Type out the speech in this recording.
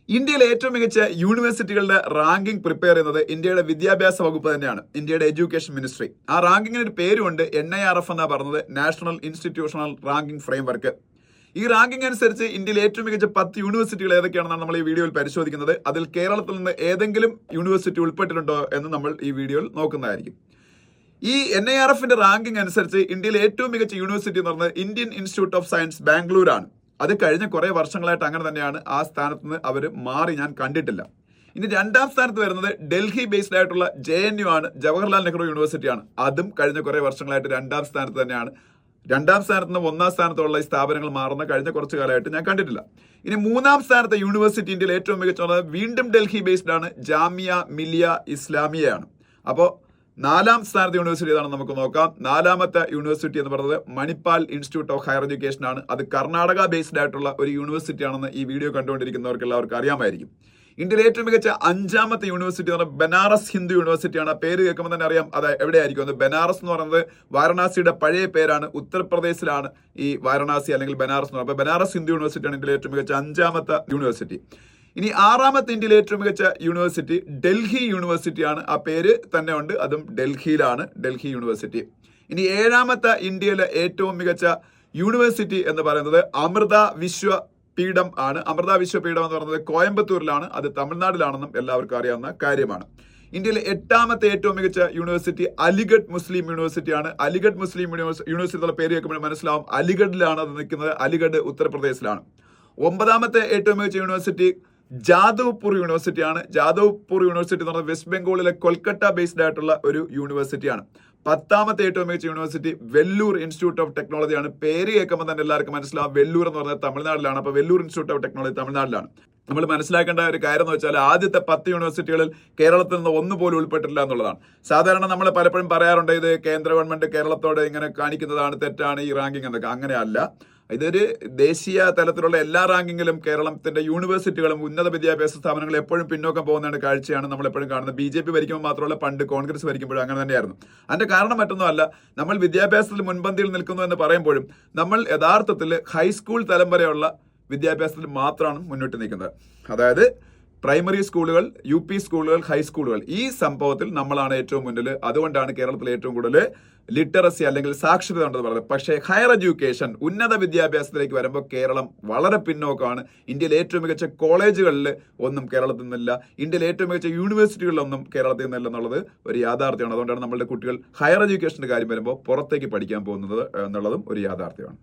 ഇന്ത്യയിലെ ഏറ്റവും മികച്ച യൂണിവേഴ്സിറ്റികളുടെ റാങ്കിംഗ് പ്രിപ്പയർ ചെയ്യുന്നത് ഇന്ത്യയുടെ വിദ്യാഭ്യാസ വകുപ്പ് തന്നെയാണ്, ഇന്ത്യയുടെ എഡ്യൂക്കേഷൻ മിനിസ്ട്രി. ആ റാങ്കിങ്ങിന് ഒരു പേരുണ്ട്, NIRF എന്നാ പറഞ്ഞത്, നാഷണൽ ഇൻസ്റ്റിറ്റ്യൂഷണൽ റാങ്കിംഗ് ഫ്രെയിംവർക്ക്. ഈ റാങ്കിംഗ് അനുസരിച്ച് ഇന്ത്യയിലെ ഏറ്റവും മികച്ച 10 യൂണിവേഴ്സിറ്റികൾ ഏതൊക്കെയാണെന്നാണ് നമ്മൾ ഈ വീഡിയോയിൽ പരിശോധിക്കുന്നത്. അതിൽ കേരളത്തിൽ നിന്ന് ഏതെങ്കിലും യൂണിവേഴ്സിറ്റി ഉൾപ്പെട്ടിട്ടുണ്ടോ എന്ന് നമ്മൾ ഈ വീഡിയോയിൽ നോക്കുന്നതായിരിക്കും. ഈ NIRFന്റെ റാങ്കിംഗ് അനുസരിച്ച് ഇന്ത്യയിലെ ഏറ്റവും മികച്ച യൂണിവേഴ്സിറ്റി എന്ന് പറയുന്നത് Indian institute of science Bangalore ആണ്. അത് കഴിഞ്ഞ കുറെ വർഷങ്ങളായിട്ട് അങ്ങനെ തന്നെയാണ്. ആ സ്ഥാനത്ത് നിന്ന് അവർ മാറി ഞാൻ കണ്ടിട്ടില്ല. ഇനി രണ്ടാം സ്ഥാനത്ത് വരുന്നത് ഡൽഹി ബേസ്ഡ് ആയിട്ടുള്ള JNU ആണ്, ജവഹർലാൽ നെഹ്റു യൂണിവേഴ്സിറ്റി ആണ്. അതും കഴിഞ്ഞ കുറെ വർഷങ്ങളായിട്ട് രണ്ടാം സ്ഥാനത്ത് തന്നെയാണ്. രണ്ടാം സ്ഥാനത്ത് നിന്ന് ഒന്നാം സ്ഥാനത്തുള്ള ഈ സ്ഥാപനങ്ങൾ മാറുന്ന കഴിഞ്ഞ കുറച്ചു കാലമായിട്ട് ഞാൻ കണ്ടിട്ടില്ല. ഇനി മൂന്നാം സ്ഥാനത്തെ യൂണിവേഴ്സിറ്റി ഇന്ത്യയിൽ ഏറ്റവും മികച്ച വീണ്ടും ഡൽഹി ബേസ്ഡ് ആണ്, ജാമിയ മിലിയ ഇസ്ലാമിയയാണ്. അപ്പോൾ നാലാം സ്ഥാനത്തെ യൂണിവേഴ്സിറ്റി ഏതാണെന്ന് നമുക്ക് നോക്കാം. നാലാമത്തെ യൂണിവേഴ്സിറ്റി എന്ന് പറയുന്നത് Manipal institute of higher education ആണ്. അത് കർണാടക ബേസ്ഡ് ആയിട്ടുള്ള ഒരു യൂണിവേഴ്സിറ്റി ആണെന്ന് ഈ വീഡിയോ കണ്ടുകൊണ്ടിരിക്കുന്നവർക്ക് എല്ലാവർക്കും അറിയാമായിരിക്കും. ഇന്ത്യയിലെ ഏറ്റവും മികച്ച അഞ്ചാമത്തെ യൂണിവേഴ്സിറ്റി എന്ന് പറയുന്നത് ബനാറസ് ഹിന്ദു യൂണിവേഴ്സിറ്റിയാണ്. ആ പേര് കേൾക്കുമ്പോൾ തന്നെ അറിയാം അത് എവിടെയായിരിക്കും. അത് ബനാറസ് എന്ന് പറയുന്നത് വാരണാസിയുടെ പഴയ പേരാണ്. ഉത്തർപ്രദേശിലാണ് ഈ വാരണാസി അല്ലെങ്കിൽ ബനാറസ് എന്ന് പറയുന്നത്. അപ്പോൾ ബനാറസ് ഹിന്ദു യൂണിവേഴ്സിറ്റിയാണ് ഇന്ത്യയിലെ ഏറ്റവും മികച്ച അഞ്ചാമത്തെ യൂണിവേഴ്സിറ്റി. ഇനി ആറാമത്തെ ഇന്ത്യയിലെ ഏറ്റവും മികച്ച യൂണിവേഴ്സിറ്റി ഡൽഹി യൂണിവേഴ്സിറ്റിയാണ്. ആ പേര് തന്നെ ഉണ്ട്, അതും ഡൽഹിയിലാണ്, ഡൽഹി യൂണിവേഴ്സിറ്റി. ഇനി ഏഴാമത്തെ ഇന്ത്യയിലെ ഏറ്റവും മികച്ച യൂണിവേഴ്സിറ്റി എന്ന് പറയുന്നത് അമൃത വിശ്വപീഠം ആണ്. അമൃത വിശ്വപീഠം എന്ന് പറയുന്നത് കോയമ്പത്തൂരിലാണ്, അത് തമിഴ്നാട്ടിലാണെന്നും എല്ലാവർക്കും അറിയാവുന്ന കാര്യമാണ്. ഇന്ത്യയിലെ എട്ടാമത്തെ ഏറ്റവും മികച്ച യൂണിവേഴ്സിറ്റി അലിഗഡ് മുസ്ലിം യൂണിവേഴ്സിറ്റിയാണ്. അലിഗഡ് മുസ്ലിം യൂണിവേഴ്സിറ്റിയുടെ പേര് കേൾക്കുമ്പോൾ മനസ്സിലാവും അലിഗഡിലാണ് അത് നിൽക്കുന്നത്. അലിഗഡ് ഉത്തർപ്രദേശിലാണ്. ഒമ്പതാമത്തെ ഏറ്റവും മികച്ച യൂണിവേഴ്സിറ്റി ജാദവ്പൂർ യൂണിവേഴ്സിറ്റിയാണ്. ജാദവ്പൂർ യൂണിവേഴ്സിറ്റി എന്ന് പറയുന്നത് വെസ്റ്റ് ബംഗാളിലെ കൊൽക്കത്ത ബേസ്ഡ് ആയിട്ടുള്ള ഒരു യൂണിവേഴ്സിറ്റിയാണ്. പത്താമത്തെ ഏറ്റവും മികച്ച യൂണിവേഴ്സിറ്റി വെല്ലൂർ ഇൻസ്റ്റിറ്റ്യൂട്ട് ഓഫ് ടെക്നോളജിയാണ്. പേര് കേൾക്കുമ്പോൾ തന്നെ എല്ലാവർക്കും മനസ്സിലാവും വെല്ലൂർ എന്ന് പറഞ്ഞാൽ തമിഴ്നാട്ടിലാണ്. അപ്പോൾ വെല്ലൂർ ഇൻസ്റ്റിറ്റ്യൂട്ട് ഓഫ് ടെക്നോളജി തമിഴ്നാട്ടിലാണ്. നമ്മൾ മനസ്സിലാക്കേണ്ട ഒരു കാര്യം എന്ന് വെച്ചാൽ ആദ്യത്തെ 10 യൂണിവേഴ്സിറ്റികളിൽ കേരളത്തിൽ നിന്ന് ഒന്നുപോലും ഉൾപ്പെട്ടില്ല എന്നുള്ളതാണ്. സാധാരണ നമ്മൾ പലപ്പോഴും പറയാറുണ്ട് ഇത് കേന്ദ്ര ഗവൺമെന്റ് കേരളത്തോട് ഇങ്ങനെ കാണിക്കുന്നതാണ്, തെറ്റാണ് ഈ റാങ്കിങ് എന്നൊക്കെ. അങ്ങനെയല്ല. ഇതൊരു ദേശീയ തലത്തിലുള്ള എല്ലാ റാങ്കിങ്ങിലും കേരളത്തിന്റെ യൂണിവേഴ്സിറ്റികളും ഉന്നത വിദ്യാഭ്യാസ സ്ഥാപനങ്ങളും എപ്പോഴും പിന്നോക്കം പോകുന്നതാണ് കാഴ്ചയാണ് നമ്മൾ എപ്പോഴും കാണുന്നത്. BJP ഭരിക്കുമ്പോൾ മാത്രമല്ല, പണ്ട് കോൺഗ്രസ് ഭരിക്കുമ്പോഴും അങ്ങനെ തന്നെയായിരുന്നു. അതിന്റെ കാരണം മറ്റൊന്നുമല്ല, നമ്മൾ വിദ്യാഭ്യാസത്തിൽ മുൻപന്തിയിൽ നിൽക്കുന്നു എന്ന് പറയുമ്പോഴും നമ്മൾ യഥാർത്ഥത്തിൽ ഹൈസ്കൂൾ തലം വരെയുള്ള വിദ്യാഭ്യാസത്തിൽ മാത്രമാണ് മുന്നോട്ട് നിൽക്കുന്നത്. അതായത് പ്രൈമറി സ്കൂളുകൾ, UP സ്കൂളുകൾ, ഹൈസ്കൂളുകൾ, ഈ സംഭവത്തിൽ നമ്മളാണ് ഏറ്റവും മുന്നിൽ. അതുകൊണ്ടാണ് കേരളത്തിൽ ഏറ്റവും കൂടുതൽ ലിറ്ററസി അല്ലെങ്കിൽ സാക്ഷരത ഉണ്ടെന്ന് പറയുന്നത്. പക്ഷേ ഹയർ എഡ്യൂക്കേഷൻ, ഉന്നത വിദ്യാഭ്യാസത്തിലേക്ക് വരുമ്പോൾ കേരളം വളരെ പിന്നോക്കമാണ്. ഇന്ത്യയിലെ ഏറ്റവും മികച്ച കോളേജുകളിൽ ഒന്നും കേരളത്തിൽ നിന്നില്ല. ഇന്ത്യയിലെ ഏറ്റവും മികച്ച യൂണിവേഴ്സിറ്റികളിലൊന്നും കേരളത്തിൽ നിന്നില്ല എന്നുള്ളത് ഒരു യാഥാർത്ഥ്യമാണ്. അതുകൊണ്ടാണ് നമ്മളുടെ കുട്ടികൾ ഹയർ എഡ്യൂക്കേഷന്റെ കാര്യം വരുമ്പോൾ പുറത്തേക്ക് പഠിക്കാൻ പോകുന്നത് എന്നുള്ളതും ഒരു യാഥാർത്ഥ്യമാണ്.